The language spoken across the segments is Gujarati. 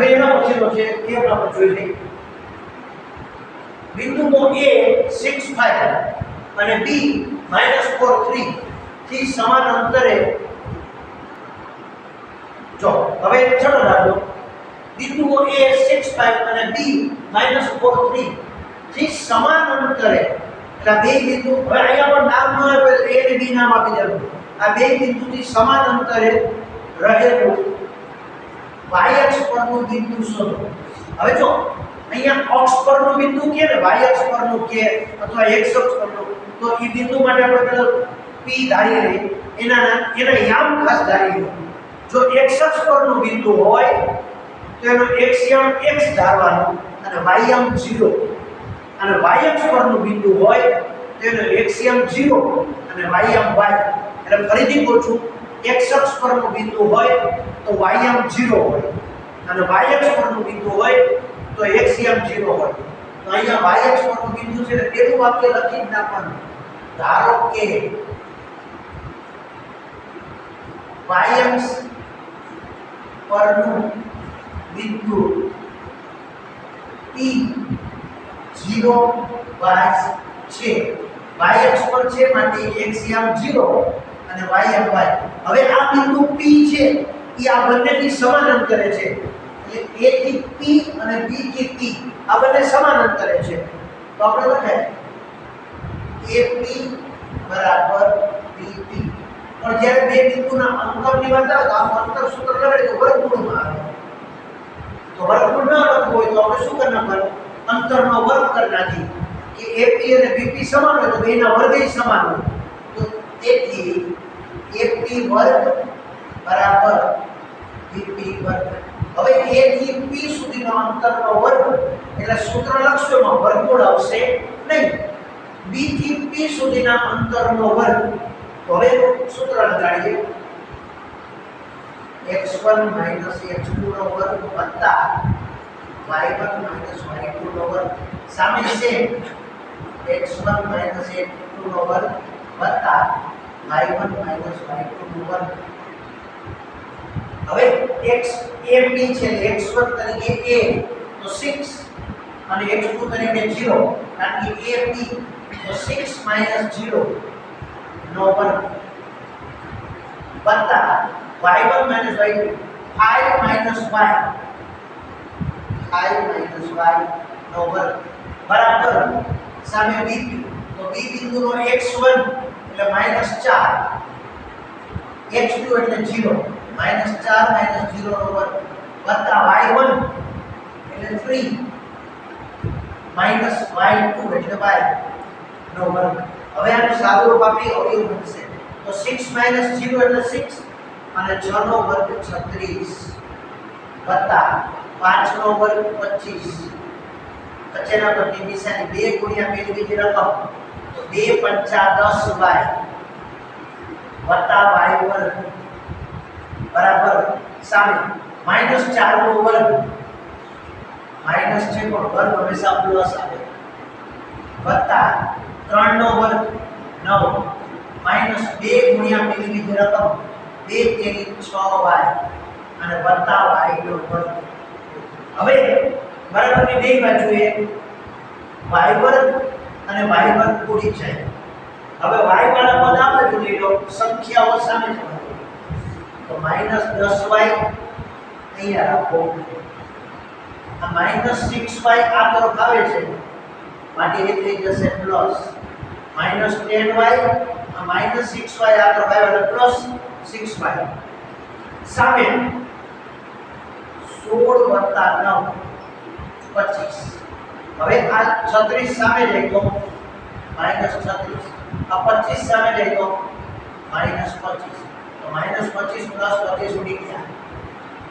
હવે એના પછીનો છે એ આપણે જોઈ લઈએ. બિંદુઓ A 6 5 અને B -4 3 થી સમાન અંતરે જો હવે ચલો રાખો બિંદુઓ A 6 5 અને B -4 3 થી સમાન અંતરે એટલે બે બિંદુ હવે અહીંયા પણ નામ ન આવે A અને B નામ આપી દેવું. આ બે બિંદુથી સમાન અંતરે રહેલું y અક્ષ પરનું બિંદુ શોધો. હવે જો અહીંયા અક્ષ પરનું બિંદુ કે ને y અક્ષ પરનું કે અથવા x અક્ષ પરનું તો એ બિંદુ માટે આપણે પેલો p ધારી લઈએ એના યામ ખાસ ધારી લઈએ. જો x અક્ષ પરનું બિંદુ હોય તો એનો x યામ x ધારવાનું અને y યામ 0 અને y અક્ષ પરનું બિંદુ હોય તો એનો x યામ 0 અને y યામ y. એટલે ફરીથી કહું છું x અક્ષ પરનું બિંદુ હોય તો y યામ 0 હોય અને y અક્ષ પરનું બિંદુ હોય તો x યામ 0 હોય. તો અહીંયા y અક્ષ પરનું બિંદુ છે એટલે પેલું વાક્ય લખી જ નાખવાનું. ધારો કે y અક્ષ પરનું બિંદુ P 0 y છે. y અક્ષ પર છે માટે x યામ 0 અને y યામ y. હવે આ બિંદુ P છે એ આ બંનેથી સમાન અંતરે છે. એટલે A થી P અને B થી P આ બંને સમાન અંતરે છે. તો આપણે લખાય AP બરાબર BP. પણ જ્યારે બે બિંદુના અંતરની વાત આવે તો આ અંતર સૂત્ર લગાડે તો વર્ગમૂળમાં આવે. તો વર્ગમૂળ ન લખવું હોય તો આપણે શું કરી નાખવાનું? અંતરનો વર્ગ કરી નાખી કે AP અને BP સમાન હોય તો બેના વર્ગય સમાન હોય. તો તેથી AP વર્ગ બરાબર BP વર્ગ. હવે A થી P સુધીનો અંતરનો વર્ગ એટલે સૂત્ર લખશો એમાં વર્ગમૂળ આવશે નહીં. B થી P સુધીના અંતરનો વર્ગ તો હવે સૂત્ર લગાડીએ x1 - x2 નો વર્ગ વત્તા y1 - y2 નો વર્ગ સામે છે x1 - x2 નો વર્ગ વત્તા y1 - y2 નો વર્ગ. હવે x AB છે x1 તરીકે a તો 6 અને x2 તરીકે 0 કારણ કે AB તો 6 - 0 નો વર્ગ વત્તા y1 - y2 5 - y 5 - y નો વર્ગ બરાબર સામે BP તો B બિંદુનો x1 એટલે -4 x2 એટલે 0 -4 - 0 નો વર્ગ વત્તા y1 એટલે 3 -y2 એટલે y નો વર્ગ. હવે આનું સાદું રૂપ આપી અવયવ બનશે તો 6 - 0 એટલે 6 અને 6 નો વર્ગ 36 વત્તા 5 નો વર્ગ 25 વચ્ચેના પદની નિશાની 2 ગુણ્યા પેલી બીજી રકમ તો 2 × 5 = 10y વત્તા y વર્ગ બરાબર સામે -4 નો વર્ગ માઈનસ છે પણ વર્ગ હંમેશા પ્લસ આવે વત્તા 3 નો વર્ગ 9 માઈનસ 2 ગુણ્યા પેલી બીજી રકમ 2 તેરી 6y અને વત્તા y નો વર્ગ. હવે બરાબરની બે બાજુએ y વર્ગ અને y વર્ગ ઉડી જાય. હવે y વાળા પદ આ બાજુ લઈ લો સંખ્યાઓ સામે જવાની તો -10y અહીંયા રાખો આ -6y આ તરફ આવે છે માટે એ થઈ જશે પ્લસ -10y આ -6y આ તરફ આવે એટલે પ્લસ 6y સામે 16 + 9 25. હવે આ 36 સામે જાય તો -36 આ 25 સામે જાય તો -25 તો -25 + 25 ઉડી ગયા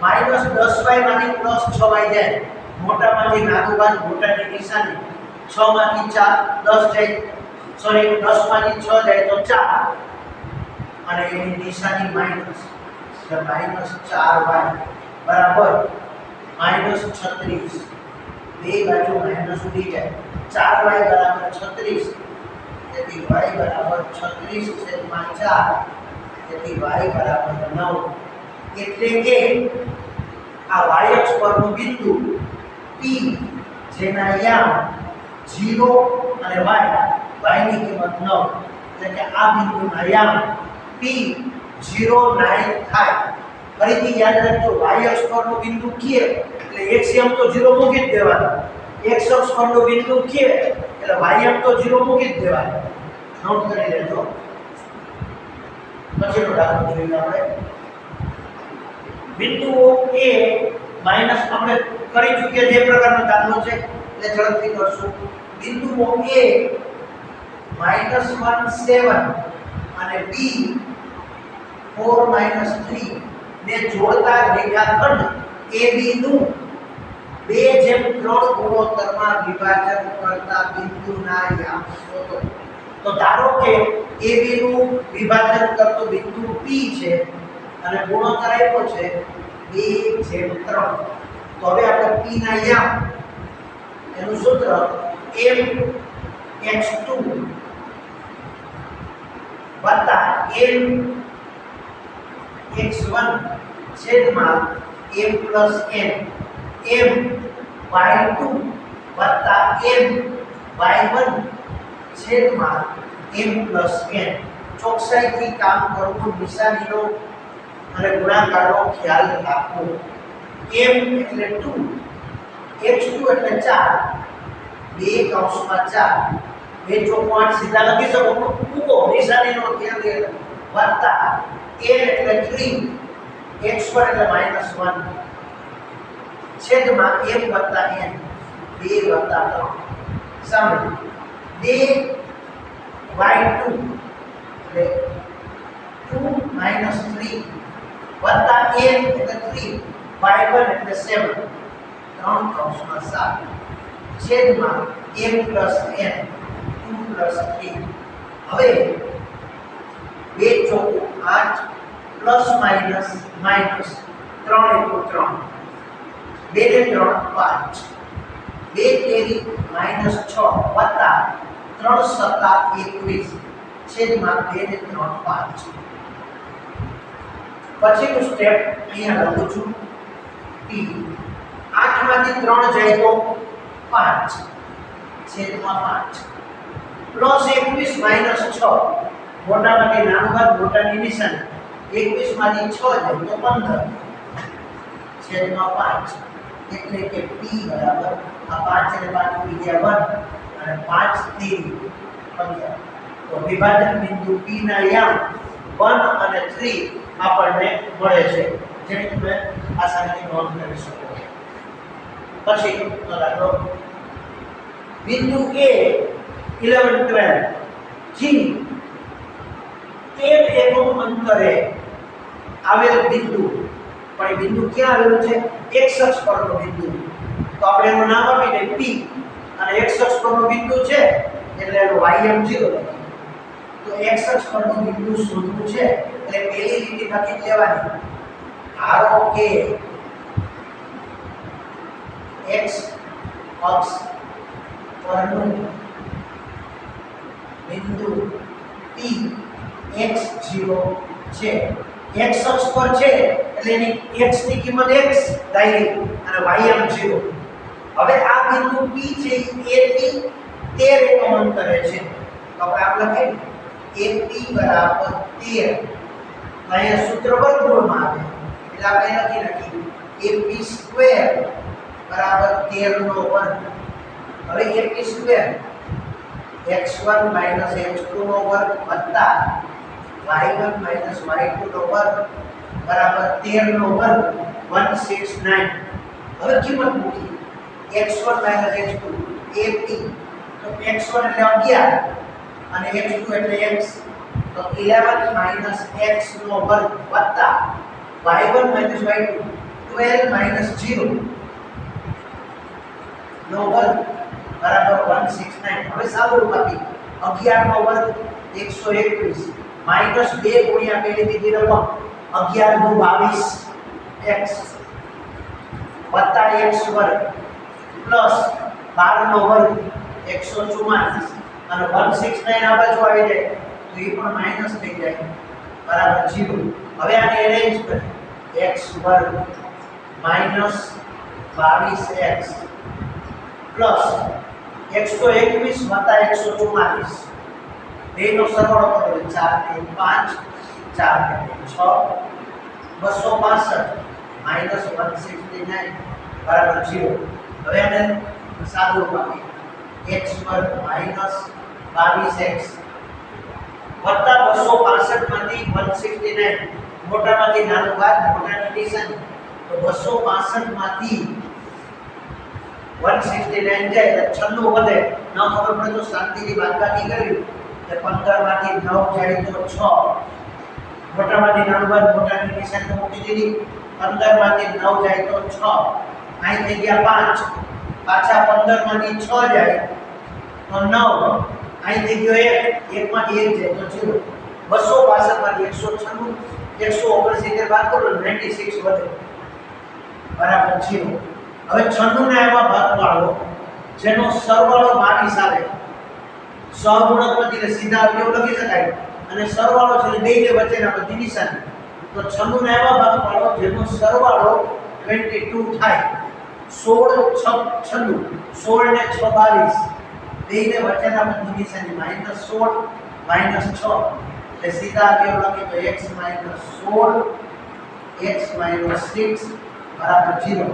-10y માંથી +6y જાય મોટામાંથી નાનું બાદ મોટાની નિશાની 6 માંથી 4 10 જાય સોરી 10 માંથી 6 જાય તો 4 અને એની નિશાની માઈનસ એટલે -4y બરાબર -36 બે બાજુ માઈનસ ઉડી જાય 4y બરાબર 36 તેથી y બરાબર 36/4 તેથી y બરાબર 9 એટલે કે આ y અક્ષ પરનું બિંદુ P જેના યામ 0 અને y ની કિંમત 9 એટલે કે આ બિંદુના યામ P09 થાય. ફરીથી યાદ રાખજો y અક્ષ પરનું બિંદુ K એટલે x યામ તો 0 મૂકી જ દેવાનો, x અક્ષ પરનું બિંદુ K એટલે y યામ તો 0 મૂકી જ દેવાનો. નોટ કરી લેજો. પછીનો દાખલો જોઈએ આપણે. બિંદુઓ A માઈનસ આપણે કરી ચૂક્યા જે પ્રકારનો દાખલો છે એટલે ઝડપથી કરશું. બિંદુઓ A -1 7 અને B 4 3 ને જોડતા રેખાખંડ AB નું 2:3 ગુણોત્તરમાં વિભાજન કરતા બિંદુના યામ શોધો. તો ધારો કે AB નું વિભાજન કરતું બિંદુ P છે અને ગુણોત્તર આપ્યો છે 2:3. તો હવે આપણે P ના યામ એનું સૂત્ર mx2 mx1 છેદમાં m plus n my2 my1 છેદમાં m plus n. ચોકસાઈથી કામ કરવું, નિશાનીનો અને ગુણાકારનો ખ્યાલ રાખવો. m એટલે 2, x2 એટલે 4, 2 કૌંસમાં 4, 2 ચોક 8 સીધા લખી શકો મૂકો, નિશાનીનો ખ્યાલ વત્તા n એટલે 3, x1 એટલે -1 છેદમાં m વત્તા n 2 વત્તા 3 સામે 2 y2 એટલે 2 3 વત્તા n એટલે 3 y1 એટલે 7 3 કૌંસમાં 7 છેદમાં m plus n 2 plus 3. હવે 2 ચોક 8 પ્લસ માઈનસ 3 * 3 2 ને 3 5 2 તેરી -6 વત્તા 3 સત્તા 21 છેદમાં 2 ને 3 5. પછીનું સ્ટેપ અહીંયા લખું છું. P 8 માંથી 3 જાય તો 5 છેદમાં 5 પ્લસ 21 -6 મોટામાંથી નાનું બાદ મોટાની નિશાની 21 માંથી 6 જાય તો 15 છેદમાં 5 એટલે કે P બરાબર આ 5 અને 5 ઉડી ગયા 1 અને 5 3 15. તો વિભાજન બિંદુ P ના યામ 1 અને 3 આપણને મળે છે, જેની તમે આસાનીથી નોંધ કરી શકો. પછી દાખલો બિંદુ A 11 12 થી 13 એકમ અંતરે આવેલ બિંદુ, પણ એ બિંદુ ક્યાં આવેલું છે? x અક્ષ પરનો બિંદુ. તો આપણે એનું નામ આપી દઈએ P અને x અક્ષ પરનો બિંદુ છે એટલે એનો ym 0 લખીએ. તો x અક્ષ પરનું બિંદુ શોધવું છે એટલે પહેલી લીટી લખી લેવાની. ધારો કે x અક્ષ પરનું બિંદુ P x0 છે. x અક્ષ પર છે એટલે એની x ની કિંમત x ધારી અને ym 0. હવે આ બિંદુ P છે એ થી 13 એકમ અંતરે છે. તો આપણે લખીએ AP બરાબર 13. અહીંયા સૂત્ર વર્ગમૂળમાં આવે એટલે આપણે લખી AP સ્ક્વેર બરાબર 13 નો વર્ગ. હવે AP સ્ક્વેર x1 x2 નો વર્ગ વત્તા y1 y2 નો વર્ગ બરાબર 13 નો વર્ગ 169. હવે કિંમત મૂકી x1 x2 AP. તો x1 એટલે 11 અને x2 એટલે x. તો 11 x નો વર્ગ વત્તા y1 y2 12 0 નો વર્ગ બરાબર 169. હવે સાદું રૂપ આપી 11 નો વર્ગ 121 માઈનસ 2 ગુણ્યા પેલી બીજી રકમ 11 * 22 x વત્તા x વર્ગ પ્લસ 12 નો વર્ગ 144 અને 169 આ બાજુ આવી જાય તો એ પણ માઈનસ થઈ જાય બરાબર 0. હવે આને એરેન્જ કરીએ x વર્ગ માઇનસ 22x પ્લસ 121 વત્તા 144 બેનો સરવાળો કરો 4 ને 5 4 ને 6 265 માઇનસ 169 બરાબર 0. હવે આને સાદું રૂપ આપીએ x વર્ગ માઇનસ 22x વત્તા 265 માંથી 169 મોટામાંથી નાનું બાદ મોટાની નિશાની તો 265 માંથી 169 જાય એટલે 96 વધે ન ખબર પડે તો શાંતિથી બાદબાકી કરવી એટલે 15 માંથી 9 જાય તો 6 મોટામાંથી નાનું બાદ મોટાની નિશાની મૂકી દીધી 15 માંથી 9 જાય તો 6 અહીં થઈ ગયા 5 પાછા 15 માંથી 6 જાય તો 9 અહીં થઈ ગયો 1 1 માંથી 1 જાય તો 0 265 માંથી 196 179 બાદ કરો 96 વધે બરાબર 0. હવે 96 ને આમાં ભાગ પાડો જેનો સરવાળો 22 આવે સહગુણકમાંથી સીધા અવયવ લખી શકાય અને સરવાળો છે બેયને વચ્ચેના બધી નિશાની તો 96 ને આમાં ભાગ પાડો જેનો સરવાળો 22 થાય 16 6 16 ને 6 22 બેયને વચ્ચેના બધી નિશાની -16 -6 એટલે સીધા અવયવ લખી તો x - 16 x - 6 બરાબર 0.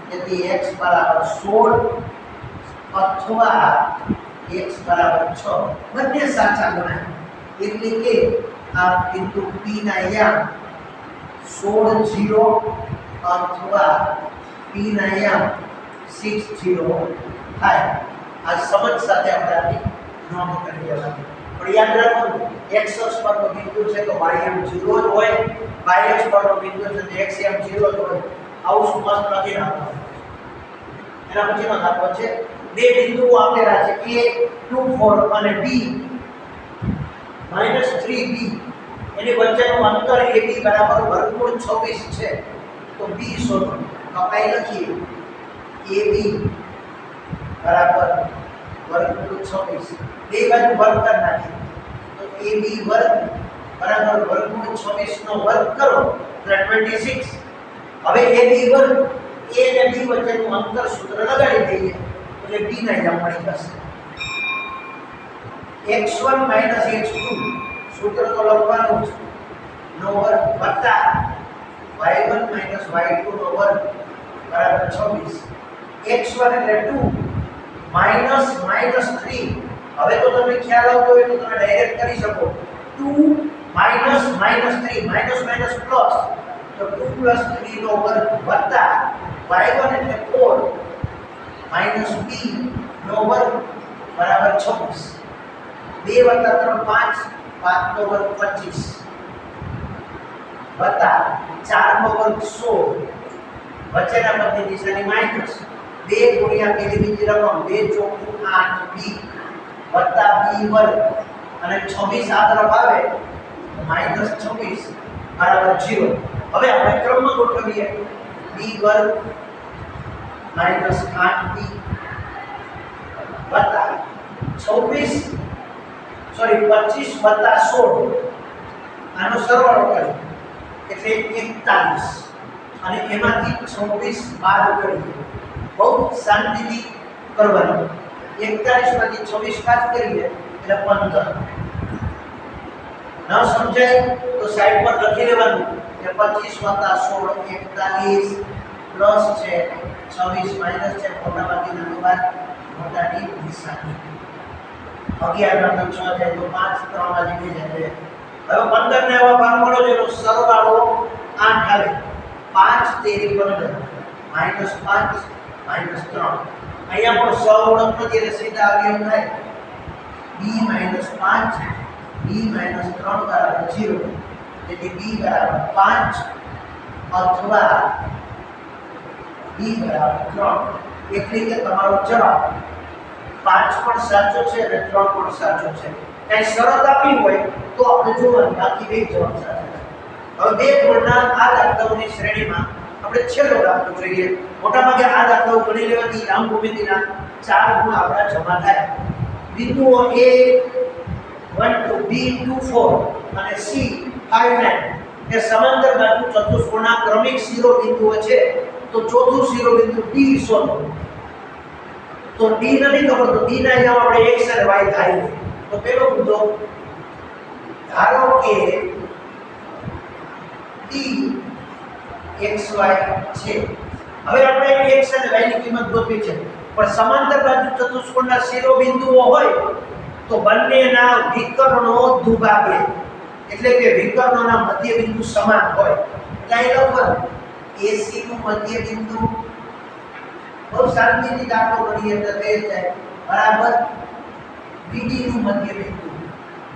તેથી x બરાબર 16 અથવા x બરાબર 6 બંને સાચા ગણાય એટલે કે આ બિંદુ P ના યામ 16 0 અથવા P ના યામ 6 0 થાય. આ સમજ સાથે આપણે આની નોંધ કરી લેવાની. પણ યાદ રાખો x અક્ષ પરનો બિંદુ છે તો y એમ 0 જ હોય, y અક્ષ પરનો બિંદુ છે તો x એમ 0 જ હોય. આવું સ્પષ્ટ નથી રાખવાનું. એના પછીનો દાખલો છે બે બિંદુઓ આપેલા છે a 24 અને b -3b એની વચ્ચેનું અંતર ab બરાબર વર્ગમૂળ 26 છે તો b શોધો. કપાઈ લખીએ ab બરાબર વર્ગમૂળ 26 બે બાજુ વર્ગ કરી નાખીએ તો ab વર્ગ બરાબર વર્ગમૂળ 26 નો વર્ગ કરો એટલે 26. હવે ab વર્ગ a અને b વચ્ચેનું અંતર સૂત્ર લગાડી દઈએ એટલે b ના યામ મળી જશે x1 - x2 સૂત્ર તો લખવાનું છે નો વર્ગ વત્તા y1 - y2 નો વર્ગ બરાબર 26. x1 એટલે 2 -3 હવે તો તમને ખ્યાલ આવતો હોય તો તમે ડાયરેક્ટ કરી શકો 2 -3 માઈનસ પ્લસ તો 2 + 3 નો વર્ગ વત્તા y1 એટલે 4 - b નો વર્ગ બરાબર 26. 2 + 3 5 5 નો વર્ગ 25 વત્તા 4 નો વર્ગ 16 વચ્ચેના પદની નિશાની માઈનસ 2 ગુણ્યા પેલી બીજી રકમ 2 ચોકું 8b વત્તા b વર્ગ અને 26 આ તરફ આવે -26 બરાબર 0. હવે આપણે ક્રમમાં ગોઠવીએ b વર્ગ -8b વત્તા 25 વત્તા 16 આનો સરવાળો કરીએ એટલે 41 અને એમાંથી 26 બાદ કરીએ. બહુ શાંતિથી કરવાનું. 41 માંથી 26 બાદ કરીએ એટલે 15. ન સમજાય તો સાઈડ પર લખી લેવાનું કે 25 + 16 41 પ્લસ છે 26 માઈનસ છે મોટામાંથી નાનું બાદ મોટાની નિશાની 11 માંથી 6 જાય તો 5 3 માં લીધી જાય. હવે 15 ને આવા ભાગ મળો જેનો સરવાળો 8 આવે 5 તેરી 15 -5 -3 અહીંયા પણ સહગુણક નથી એટલે સીધા અવયવ થાય b - 5 b - 3 બરાબર 0. તેથી b બરાબર 5 અથવા b બરાબર 3 એટલે કે તમારો જવાબ 5 પણ સાચો છે અને 3 પણ સાચો છે. કઈ શરત આપી હોય તો આપણે જોવાનું બાકી બે જવાબ સાચા છે. હવે બે ગુણના આ દાખલાઓની શ્રેણીમાં આપણે છેલ્લો દાખલો જોઈએ. મોટાભાગે આ દાખલાઓ ગણી લેવાથી રામ ભૂમિતિના 4 ગુણ આપણા જમા થાય. બિંદુઓ a12 b24 અને c59 એ સમાંતર બાજુ ચતુષ્કોણના ક્રમિક શિરોબિંદુઓ છે તો ચોથું શિરોબિંદુ ડી શોધો. તો ડી નથી ખબર તો ડી ના જવાબ આપણે x અને y થાય. તો પેલો મુદ્દો ધારો કે ડી xy છે. હવે આપણે x અને y ની કિંમત ગોતવી છે, પણ સમાંતર બાજુ ચતુષ્કોણના શિરોબિંદુઓ હોય તો બંનેના વિકર્ણો દુભાગે, એટલે કે વિકર્ણોના મધ્યબિંદુ સમાન હોય. એટલે અહીં લખો AC નું મધ્યબિંદુ, બહુ શાંતિથી દાખલો કરીએ તો તે થાય બરાબર BD નું મધ્યબિંદુ.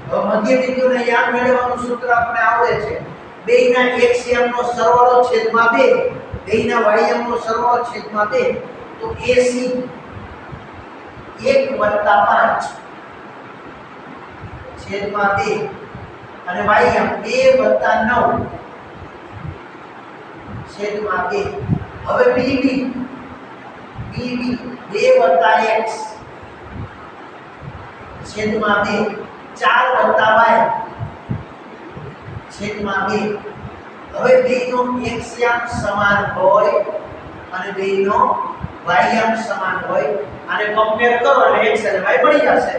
હવે મધ્યબિંદુને યાદ મેળવવાનું સૂત્ર આપણે આવડે છે, બેયના xm નો સરવાળો છેદમાં 2, બેયના ym નો સરવાળો છેદમાં 2. તો AC 1 + 5 છેદમાં 2 અને ym 2 + 9 છેદમાં 2. હવે BD 2 + x છેદમાં 2, 4 + y છેદમાં 2. હવે બેયનો xm સમાન હોય અને બેયનો ym સમાન હોય, અને કમ્પેર કરો એટલે x અને y મળી જશે.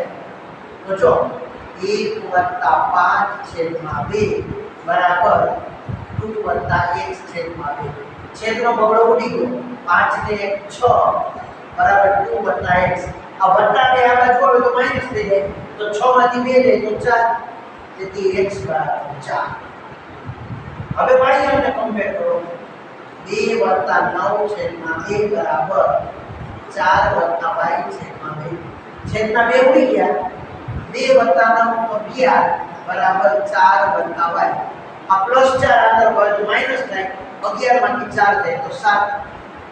તો જો 1 + 5 છેદમાં 2 બરાબર 2 + x છેદમાં 2. છેદનો બગડો ઉડી ગયો, 5 ને 1 6 બરાબર 2 + x. આ વત્તા બે આ બાજુ આવે તો માઈનસ થઈ જાય, તો 6 માંથી 2 જાય તો 4, તેથી x બરાબર 4. હવે y ને કમ્પેર કરો, 2 + 9 છેદમાં 2 બરાબર 4 + y છેદમાં 2. છેદના 2 ઉડી ગયા, 2 + 9 તો 11 બરાબર 4 + y. આ +4 આગળ હોય તો માઈનસ થાય, 11 માંથી 4 જાય તો 7,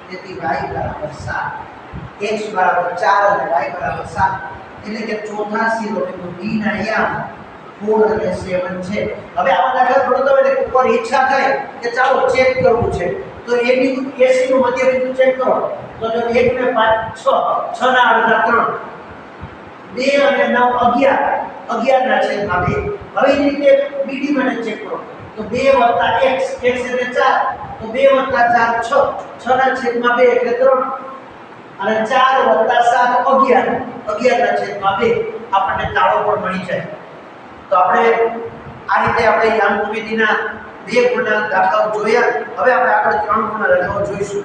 તેથી y બરાબર 7. x બરાબર 4 અને y બરાબર 7. એટલે કે ચોથા શિરોબિંદુ D ના યામ 4 અને 7 છે. હવે આમાં દાખલા ગણતો હોય એટલે ઉપર ઈચ્છા થાય કે ચાલો ચેક કરવું છે, તો એ બિંદુ AC નું મધ્યબિંદુ ચેક કરો. તો જો 1 ને 5 6, 6 ના અડધા 3, 2 અને 9 11, 11 ના છેદમાં 2. હવે એ રીતે BD માટે ચેક કરો. તો 2 + x, x એટલે 4, તો 2 + 4 6, 6 ના છેદમાં 2 એટલે 3, અને 4 + 7 11, 11 ના છેદમાં 2. આપણને તાળો પણ મળી જાય. તો આપણે આ રીતે આપણે યામ ભૂમિતિના 2 ગુણના દાખલાઓ જોયા. હવે આપણે આગળ 3 ગુણના દાખલાઓ જોઈશું.